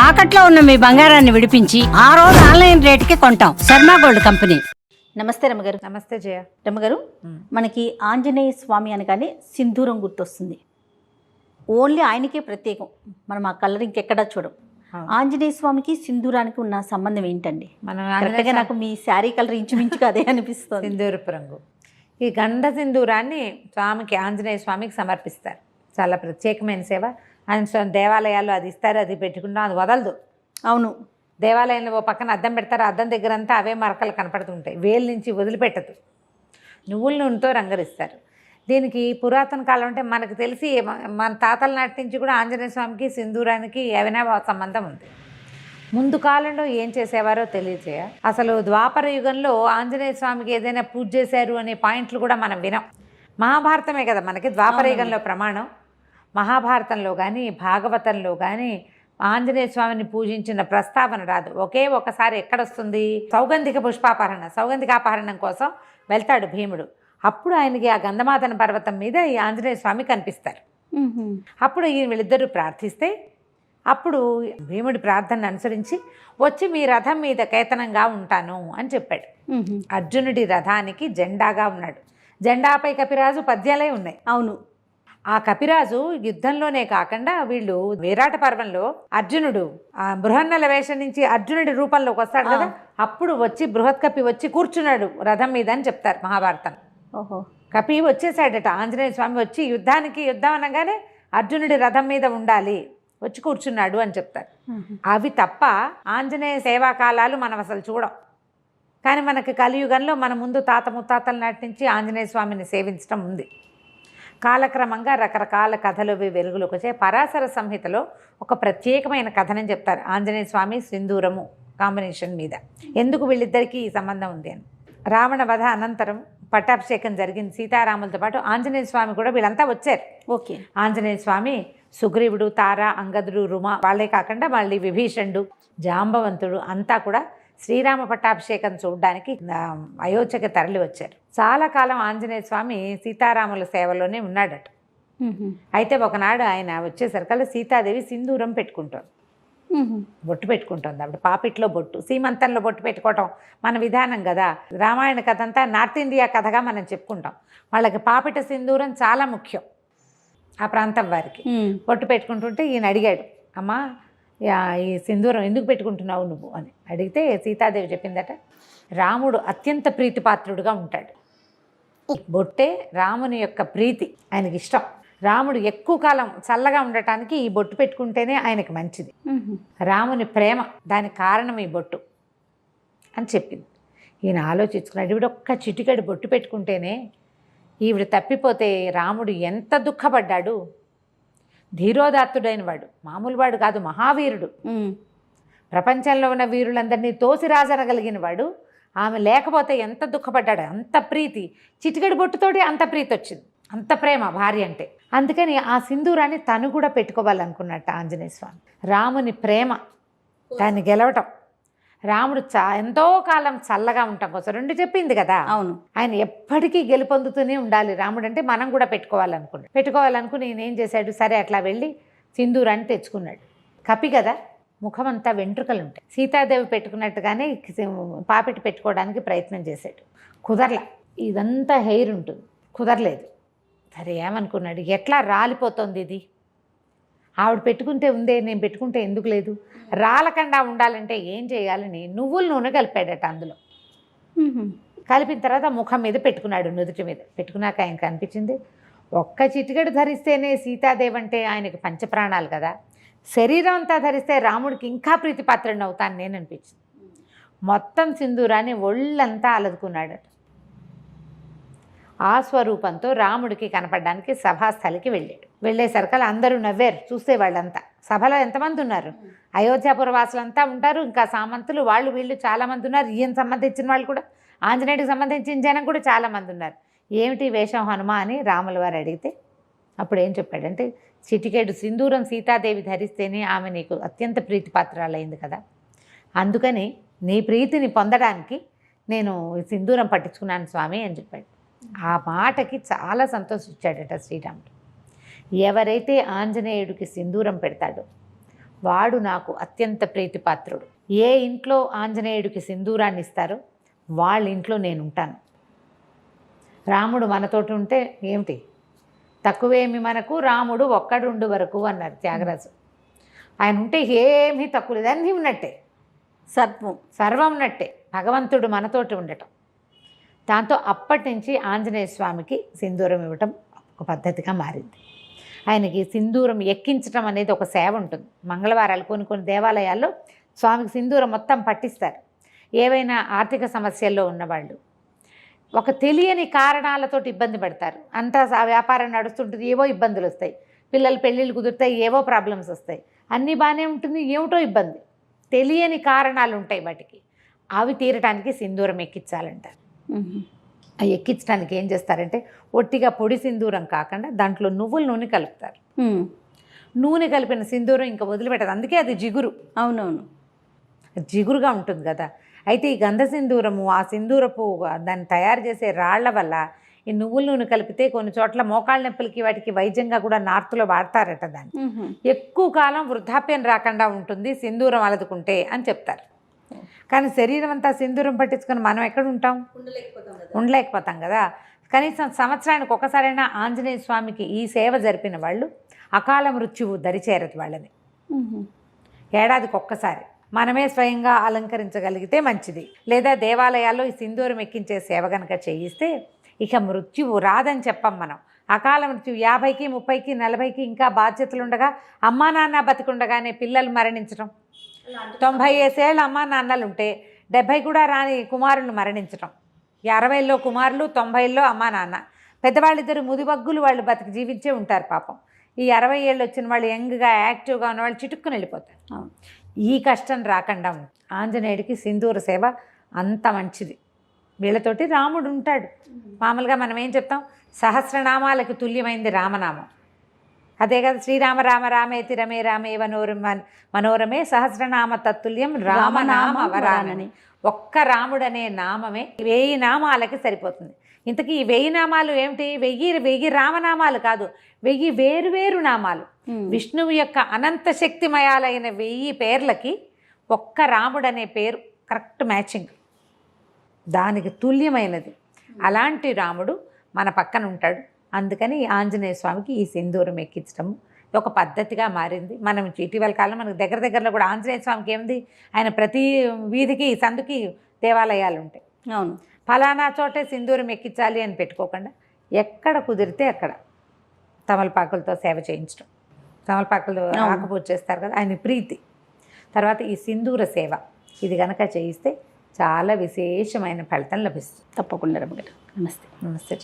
తాకట్లో ఉన్న మీ బంగారాన్ని విడిపించి ఆ రోజు ఆన్లైన్ రేటుకి కొంటాం. Sharma gold company. నమస్తే రమ్మగారు. నమస్తే జయ. రమ్మగారు, మనకి ఆంజనేయ స్వామి అనగానే సింధూరం గుర్తొస్తుంది. ఓన్లీ ఆయనకే ప్రత్యేకం, మనం ఆ కలర్ ఇంకెక్కడా చూడం. ఆంజనేయ స్వామికి సింధూరానికి ఉన్న సంబంధం ఏంటండి? కరెక్ట్గా నాకు మీ శారీ కలర్ ఇంచుమించుగా అదే అనిపిస్తుంది. సింధూరపు రంగు. ఈ గంధ సింధూరాన్ని స్వామికి, ఆంజనేయ స్వామికి సమర్పిస్తారు. చాలా ప్రత్యేకమైన సేవ. ఆయన దేవాలయాల్లో అది ఇస్తారు, అది పెట్టుకుంటాం, అది వదలదు. అవును, దేవాలయంలో ఓ పక్కన అద్దం పెడతారు, అద్దం దగ్గర అంతా అవే మరకలు కనపడుతుంటాయి, వేలు నుంచి వదిలిపెట్టదు. నువ్వుల నూనెతో రంగరిస్తారు. దీనికి పురాతన కాలం అంటే మనకు తెలిసి మన తాతల నాటి నుంచి కూడా ఆంజనేయ స్వామికి సింధూరానికి అవినాభావ సంబంధం ఉంది. ముందు కాలంలో ఏం చేసేవారో తెలియజేయ. అసలు ద్వాపర యుగంలో ఆంజనేయ స్వామికి ఏదైనా పూజ చేశారు అనే పాయింట్లు కూడా మనం వినాం. మహాభారతమే కదా మనకి ద్వాపర యుగంలో ప్రమాణం. మహాభారతంలో కానీ భాగవతంలో కానీ ఆంజనేయ స్వామిని పూజించిన ప్రస్తావన రాదు. ఒకే ఒకసారి ఎక్కడొస్తుంది? సౌగంధికాపహరణం కోసం వెళ్తాడు భీముడు. అప్పుడు ఆయనకి ఆ గంధమాదన పర్వతం మీద ఈ ఆంజనేయ స్వామి కనిపిస్తారు. అప్పుడు వీళ్ళిద్దరూ ప్రార్థిస్తే అప్పుడు భీముడి ప్రార్థనను అనుసరించి వచ్చి మీ రథం మీద కేతనంగా ఉంటాను అని చెప్పాడు. అర్జునుడి రథానికి జెండాగా ఉన్నాడు. జెండాపై కపిరాజు పద్యాలే ఉన్నాయి. అవును, ఆ కపిరాజు యుద్ధంలోనే కాకుండా వీళ్ళు విరాట పర్వంలో అర్జునుడు ఆ బృహన్నల వేషం నుంచి అర్జునుడి రూపంలోకి వస్తాడు కదా, అప్పుడు వచ్చి బృహత్ కపి వచ్చి కూర్చున్నాడు రథం మీద అని చెప్తారు మహాభారతం. ఓహో, కపి వచ్చేసాడట. ఆంజనేయ స్వామి వచ్చి యుద్ధం అనగానే అర్జునుడి రథం మీద ఉండాలి, వచ్చి కూర్చున్నాడు అని చెప్తారు. అవి తప్ప ఆంజనేయ సేవా కాలాలు మనం అసలు చూడం. కానీ మనకి కలియుగంలో మన ముందు తాత ముత్తాతల నాటి నుంచి ఆంజనేయ స్వామిని సేవించడం ఉంది. కాలక్రమంగా రకరకాల కథలు వెలుగులోకి వచ్చే పరాశర సంహితలో ఒక ప్రత్యేకమైన కథనని చెప్తారు ఆంజనేయ స్వామి సింధూరము కాంబినేషన్ మీద. ఎందుకు వీళ్ళిద్దరికీ ఈ సంబంధం ఉంది అని. రావణ వధ అనంతరం పట్టాభిషేకం జరిగింది సీతారాములతో పాటు. ఆంజనేయ స్వామి కూడా వీళ్ళంతా వచ్చారు. ఓకే, ఆంజనేయ స్వామి సుగ్రీవుడు, తార, అంగదుడు, రుమ వాళ్ళే కాకుండా మళ్ళీ విభీషణుడు, జాంబవంతుడు అంతా కూడా శ్రీరామ పట్టాభిషేకం చూడడానికి అయోధ్యకి తరలి వచ్చారు. చాలా కాలం ఆంజనేయ స్వామి సీతారాముల సేవలోనే ఉన్నాడట. అయితే ఒకనాడు ఆయన వచ్చేసరికల్లా సీతాదేవి సింధూరం పెట్టుకుంటుంది, బొట్టు పెట్టుకుంటుంది. అప్పుడు పాపిట్లో బొట్టు, సీమంతంలో బొట్టు పెట్టుకోవటం మన విధానం కదా. రామాయణ కథ అంతా నార్త్ ఇండియా కథగా మనం చెప్పుకుంటాం. వాళ్ళకి పాపిట సింధూరం చాలా ముఖ్యం ఆ ప్రాంతం వారికి. బొట్టు పెట్టుకుంటుంటే ఈయన అడిగాడు, అమ్మా ఈ సింధూరం ఎందుకు పెట్టుకుంటున్నావు నువ్వు అని అడిగితే సీతాదేవి చెప్పిందట, రాముడు అత్యంత ప్రీతిపాత్రుడుగా ఉంటాడు. బొట్టే రాముని యొక్క ప్రీతి, ఆయనకి ఇష్టం. రాముడు ఎక్కువ కాలం చల్లగా ఉండటానికి ఈ బొట్టు పెట్టుకుంటేనే ఆయనకి మంచిది. రాముని ప్రేమ, దానికి కారణం ఈ బొట్టు అని చెప్పింది. ఈయన ఆలోచించుకున్నాడు, ఈవిడ ఒక్క చిటికెడు బొట్టు పెట్టుకుంటేనే ఈవిడ తప్పిపోతే రాముడు ఎంత దుఃఖపడ్డాడు. ధీరోదాత్తుడైన వాడు, మామూలు వాడు కాదు, మహావీరుడు. ప్రపంచంలో ఉన్న వీరులందరినీ తోసిరాజనగలిగిన వాడు. ఆమె లేకపోతే ఎంత దుఃఖపడ్డాడు. అంత ప్రీతి, చిటికెడు బొట్టుతోటి అంత ప్రీతి వచ్చింది, అంత ప్రేమ భార్య అంటే. అందుకని ఆ సింధూరాన్ని తను కూడా పెట్టుకోవాలనుకున్నట్టు ఆంజనేయ స్వామి. రాముని ప్రేమ, దాన్ని గెలవటం, రాముడు ఎంతో కాలం చల్లగా ఉండటం కోసం రెండు చెప్పింది కదా. అవును, ఆయన ఎప్పటికీ గెలుపొందుతూనే ఉండాలి రాముడు అంటే. మనం కూడా పెట్టుకోవాలనుకుని నేనేం చేశాడు, సరే అట్లా వెళ్ళి సింధూరాన్ని తెచ్చుకున్నాడు. కపి కదా, ముఖమంతా వెంట్రుకలు ఉంటాయి. సీతాదేవి పెట్టుకున్నట్టుగానే పాపిటి పెట్టుకోవడానికి ప్రయత్నం చేశాడు, కుదరలా. ఇదంతా హెయిర్ ఉంటుంది, కుదరలేదు. సరే ఏమనుకున్నాడు, ఎట్లా రాలిపోతుంది ఇది, ఆవిడ పెట్టుకుంటే ఉందే, నేను పెట్టుకుంటే ఎందుకు లేదు, రాలకుండా ఉండాలంటే ఏం చేయాలని నువ్వుల నూనె కలిపాడట. అందులో కలిపిన తర్వాత ముఖం మీద పెట్టుకున్నాడు, నుదుటి మీద పెట్టుకున్నాక ఆయనకు అనిపించింది, ఒక్క చిటికెడు ధరిస్తేనే సీతాదేవి అంటే ఆయనకి పంచప్రాణాలు కదా, శరీరం అంతా ధరిస్తే రాముడికి ఇంకా ప్రీతిపాత్రుడిని అవుతాను నేను అనిపించింది. మొత్తం సింధూరాన్ని ఒళ్ళంతా అలదుకున్నాడట. ఆ స్వరూపంతో రాముడికి కనపడడానికి సభాస్థలికి వెళ్ళాడు. వెళ్ళేసరికల్ అందరూ నవ్వారు చూస్తే. వాళ్ళంతా సభలో ఎంతమంది ఉన్నారు, అయోధ్యాపురవాసులంతా ఉంటారు, ఇంకా సామంతులు వాళ్ళు వీళ్ళు చాలామంది ఉన్నారు. ఈయన సంబంధించిన వాళ్ళు కూడా, ఆంజనేయుడికి సంబంధించిన జనం కూడా చాలామంది ఉన్నారు. ఏమిటి వేషం హనుమ అని రాముల వారు అడిగితే అప్పుడు ఏం చెప్పాడంటే, చిటికెడు సింధూరం సీతాదేవి ధరిస్తేనే ఆమె నీకు అత్యంత ప్రీతిపాత్రాలైంది కదా, అందుకని నీ ప్రీతిని పొందడానికి నేను సింధూరం పట్టించుకున్నాను స్వామి అని చెప్పాడు. ఆ మాటకి చాలా సంతోషించాడట శ్రీరాముడు. ఎవరైతే ఆంజనేయుడికి సింధూరం పెడతాడో వాడు నాకు అత్యంత ప్రీతిపాత్రుడు. ఏ ఇంట్లో ఆంజనేయుడికి సింధూరాన్ని ఇస్తారో వాళ్ళ ఇంట్లో నేను ఉంటాను. రాముడు మనతోటి ఉంటే ఏమిటి తక్కువేమి మనకు, రాముడు ఒక్కడుండు వరకు అన్నారు త్యాగరాజు. ఆయన ఉంటే ఏమీ తక్కువ లేదు, అన్నీ ఉన్నట్టే, సర్వం ఉన్నట్టే. భగవంతుడు మనతోటి ఉండటం. దాంతో అప్పటి నుంచి ఆంజనేయ స్వామికి సింధూరం ఇవ్వటం ఒక పద్ధతిగా మారింది. ఆయనకి సింధూరం ఎక్కించడం అనేది ఒక సేవ ఉంటుంది. మంగళవారాలు కొన్ని దేవాలయాల్లో స్వామికి సింధూరం మొత్తం పట్టిస్తారు. ఏవైనా ఆర్థిక సమస్యల్లో ఉన్నవాళ్ళు, ఒక తెలియని కారణాలతోటి ఇబ్బంది పడతారు. అంతా వ్యాపారం నడుస్తుంటుంది, ఏవో ఇబ్బందులు వస్తాయి, పిల్లలు పెళ్ళిళ్ళు కుదురుతాయి, ఏవో ప్రాబ్లమ్స్ వస్తాయి, అన్నీ బాగానే ఉంటుంది, ఏమిటో ఇబ్బంది, తెలియని కారణాలు ఉంటాయి వాటికి. అవి తీరటానికి సింధూరం ఎక్కించాలంటారు. అవి ఎక్కించడానికి ఏం చేస్తారంటే ఒట్టిగా పొడి సింధూరం కాకుండా దాంట్లో నువ్వుల నూనె కలుపుతారు. నూనె కలిపిన సింధూరం ఇంకా వదిలిపెట్టదు, అందుకే అది జిగురు. అవునవును, జిగురుగా ఉంటుంది కదా. అయితే ఈ గంధ సింధూరము, ఆ సింధూరపు దాన్ని తయారు చేసే రాళ్ల వల్ల ఈ నువ్వుల నూనె కలిపితే కొన్ని చోట్ల మోకాళ్ళ నొప్పులకి వాటికి వైద్యంగా కూడా నార్త్లో వాడతారట. దాన్ని ఎక్కువ కాలం వృద్ధాప్యం రాకుండా ఉంటుంది సింధూరం అలదుకుంటే అని చెప్తారు. కానీ శరీరం అంతా సింధూరం పట్టించుకొని మనం ఎక్కడ ఉంటాం, ఉండలేకపోతాం కదా. కనీసం సంవత్సరానికి ఒకసారైనా ఆంజనేయ స్వామికి ఈ సేవ జరిపిన వాళ్ళు అకాల మృత్యువు దరిచేరదు వాళ్ళని. ఏడాదికి ఒక్కసారి మనమే స్వయంగా అలంకరించగలిగితే మంచిది. లేదా దేవాలయాల్లో ఈ సింధూరం ఎక్కించే సేవ కనుక చేయిస్తే ఇక మృత్యువు రాదని చెప్పం మనం. అకాల మృత్యు 50కి 30కి 40కి ఇంకా బాధ్యతలు ఉండగా, అమ్మా నాన్న బతికుండగానే పిల్లలు మరణించడం, 90 ఏళ్ళ అమ్మా నాన్నలు ఉంటే 70 కూడా రాని కుమారులు మరణించడం, 60లో కుమారులు 90లో అమ్మా నాన్న, పెద్దవాళ్ళిద్దరు ముదిబగ్గులు వాళ్ళు బతికి జీవించే ఉంటారు పాపం. ఈ 60 ఏళ్ళు వచ్చిన వాళ్ళు యంగ్గా యాక్టివ్గా ఉన్న వాళ్ళు చిటుక్కుని వెళ్ళిపోతారు. ఈ కష్టం రాకుండా ఆంజనేయుడికి సింధూర సేవ అంత మంచిది. వీళ్ళతోటి రాముడు ఉంటాడు. మామూలుగా మనం ఏం చెప్తాం, సహస్రనామాలకు తుల్యమైంది రామనామం. అదే కదా, శ్రీరామ రామ రామేతి రమే రామే మనోరమే సహస్రనామ తత్తుల్యం రామనామ వరానని. ఒక్క రాముడనే నామమే 1000 నామాలకి సరిపోతుంది. ఇంతకీ ఈ 1000 నామాలు ఏమిటి? 1000 రామనామాలు కాదు, 1000 వేరువేరు నామాలు. విష్ణువు యొక్క అనంత శక్తిమయాలైన 1000 పేర్లకి ఒక్క రాముడనే పేరు కరెక్ట్ మ్యాచింగ్, దానికి తుల్యమైనది. అలాంటి రాముడు మన పక్కన ఉంటాడు. అందుకని ఆంజనేయ స్వామికి ఈ సింధూరం ఎక్కించడం ఒక పద్ధతిగా మారింది. మనం ఇటీవల కాలం మనకు దగ్గరలో కూడా ఆంజనేయ స్వామికి ఏముంది, ఆయన ప్రతి వీధికి సందుకి దేవాలయాలు ఉంటాయి. అవును, ఫలానా చోటే సింధూరం ఎక్కించాలి అని పెట్టుకోకుండా ఎక్కడ కుదిరితే అక్కడ తమలపాకులతో సేవ చేయించడం. తమలపాకులు ఆకుపూజ చేస్తారు కదా, ఆయన ప్రీతి. తర్వాత ఈ సింధూర సేవ ఇది కనుక చేయిస్తే చాలా విశేషమైన ఫలితం లభిస్తుంది. తప్పకుండా రమ్మగారు. నమస్తే. నమస్తే.